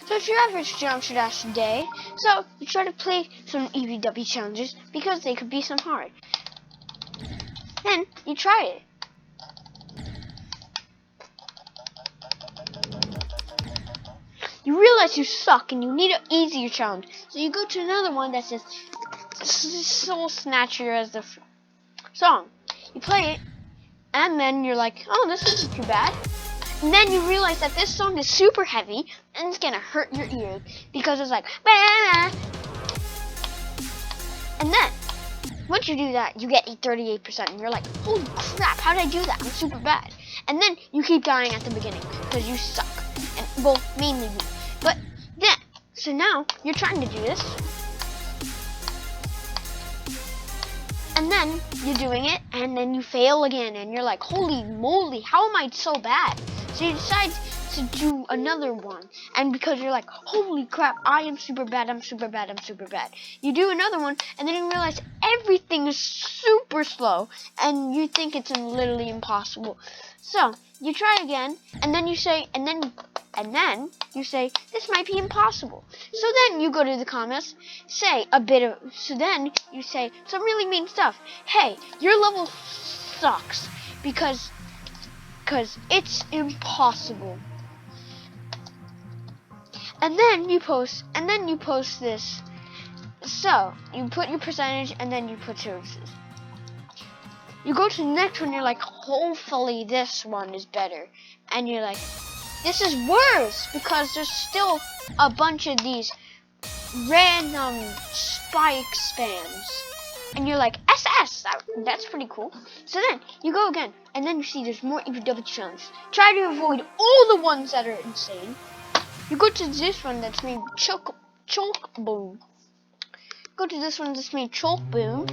So it's your average Geometry Dash day. So you try to play some EVW challenges because they could be some hard. Then you try it. You realize you suck and you need an easier challenge. So you go to another one that says Soul Snatcher as the song. You play it, and then you're like, oh, this isn't too bad. And then you realize that this song is super heavy and it's gonna hurt your ears because it's like, bah! And then once you do that, you get a 38%, and you're like, holy crap, how did I do that? I'm super bad. And then you keep dying at the beginning because you suck. And well, mainly you. But then, so now you're trying to do this. And then you're doing it, and then you fail again, and you're like, holy moly, how am I so bad? So you decide to do another one, and because you're like, holy crap, I am super bad, I'm super bad, I'm super bad. You do another one, and then you realize everything is super slow, and you think it's literally impossible. So you try again, and then you say, and then you say, this might be impossible. So then you go to the comments, say so then you say some really mean stuff. Hey, your level sucks because it's impossible. And then you post this. So you put your percentage and then you put services. You go to the next one, you're like, hopefully this one is better. And you're like, this is worse because there's still a bunch of these random spike spams. And you're like, SS, that's pretty cool. So then you go again, and then you see there's more EVW challenges. Try to avoid all the ones that are insane. You go to this one that's made Chalk Boom. Go to this one that's made Chalk Boom.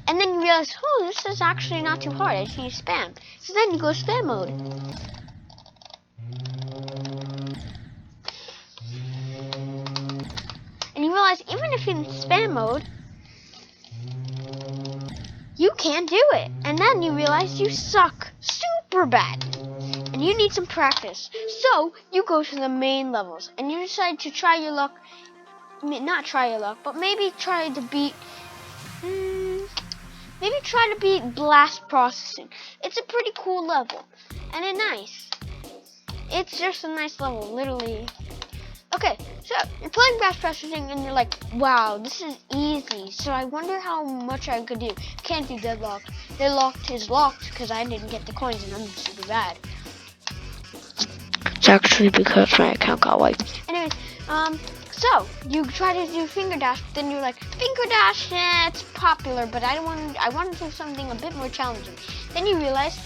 And then you realize, oh, this is actually not too hard. I just need spam. So then you go spam mode. And you realize even if you're in spam mode, you can't do it. And then you realize you suck super bad. And you need some practice. So you go to the main levels and you decide to try your luck. Not try your luck, but maybe try to beat blast processing. It's a pretty cool level. And it's nice. It's just a nice level, literally. Okay, so you're playing blast processing and you're like, wow, this is easy. So I wonder how much I could do. Can't do deadlocked. Deadlocked is locked because I didn't get the coins and I'm super bad. It's actually because my account got wiped. Anyways, so you try to do finger dash, but then you're like, finger dash, yeah, it's popular, but I want to do something a bit more challenging. Then you realize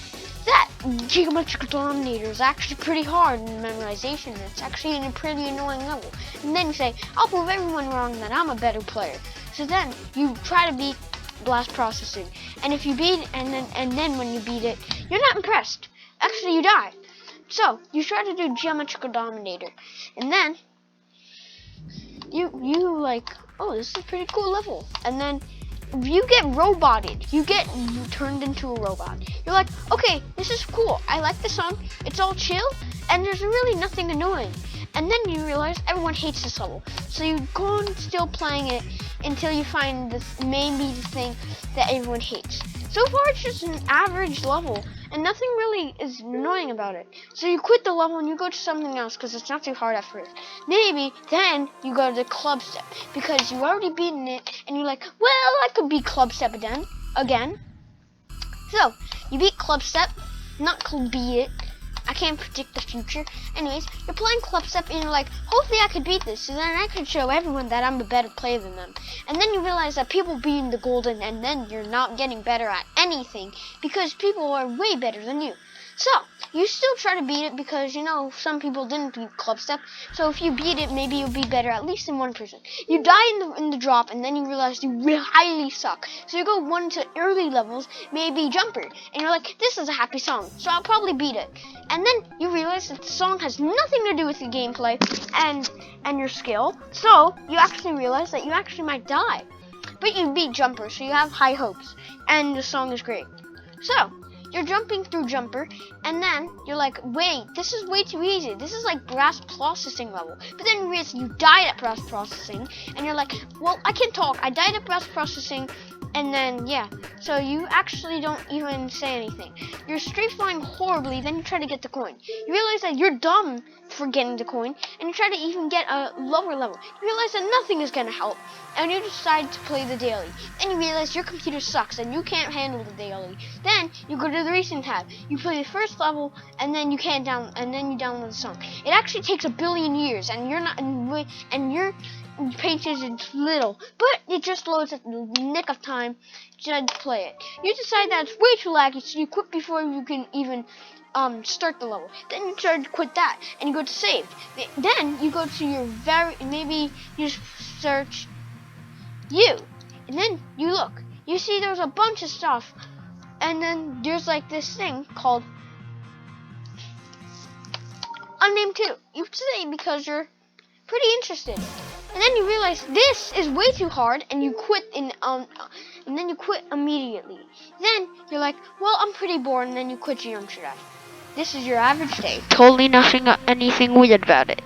that Geometric Dominator is actually pretty hard in memorization. It's actually a pretty annoying level. And then you say, I'll prove everyone wrong that I'm a better player. So then you try to beat blast processing, and if you beat it, and then when you beat it, you're not impressed. Actually, you die. So you try to do Geometric Dominator, and then you like, oh, this is a pretty cool level. And then you get roboted. You get turned into a robot. You're like, okay, this is cool. I like the song. It's all chill, and there's really nothing annoying. And then you realize everyone hates this level. So you go on still playing it until you find this maybe the thing that everyone hates. So far, it's just an average level, and nothing really is annoying about it. So you quit the level and you go to something else because it's not too hard at first. Maybe then you go to the club step because you've already beaten it, and you're like, well, I could beat club step again. So you beat club step, not beat it. I can't predict the future. Anyways, you're playing club step and you're like, hopefully I could beat this, so then I could show everyone that I'm a better player than them. And then you realize that people beating the golden, and then you're not getting better at anything because people are way better than you. So you still try to beat it because, you know, some people didn't beat club step. So if you beat it, maybe you'll be better at least than one person. You die in the drop, and then you realize you highly suck. So you go one to early levels, maybe jumper, and you're like, this is a happy song, so I'll probably beat it. And then you realize that the song has nothing to do with the gameplay and your skill. So you actually realize that you actually might die. But you beat jumper, so you have high hopes, and the song is great. So you're jumping through Jumper, and then you're like, wait, this is way too easy. This is like brass processing level. But then you realize you died at brass processing, and you're like, well, I can't talk. I died at brass processing, and then, yeah. So you actually don't even say anything. You're straight flying horribly, then you try to get the coin. You realize that you're dumb for getting the coin, and you try to even get a lower level. You realize that nothing is gonna help, and you decide to play the daily. Then you realize your computer sucks, and you can't handle the daily. Then you go to the racing tab. You play the first level, and then you can't and then you download the song. It actually takes 1 billion years, and you're not, and your patience is little, but it just loads at the nick of time to play it. You decide that it's way too laggy, so you quit before you can even start the level. Then you try to quit that, and you go to save. Then you go to your maybe you search you, and then you look. You see there's a bunch of stuff, and then there's like this thing called Unnamed 2. You say because you're pretty interested. And then you realize this is way too hard, and you quit and then you quit immediately. Then you're like, well, I'm pretty bored, and then you quit your Dash. This is your average day. Totally anything weird about it.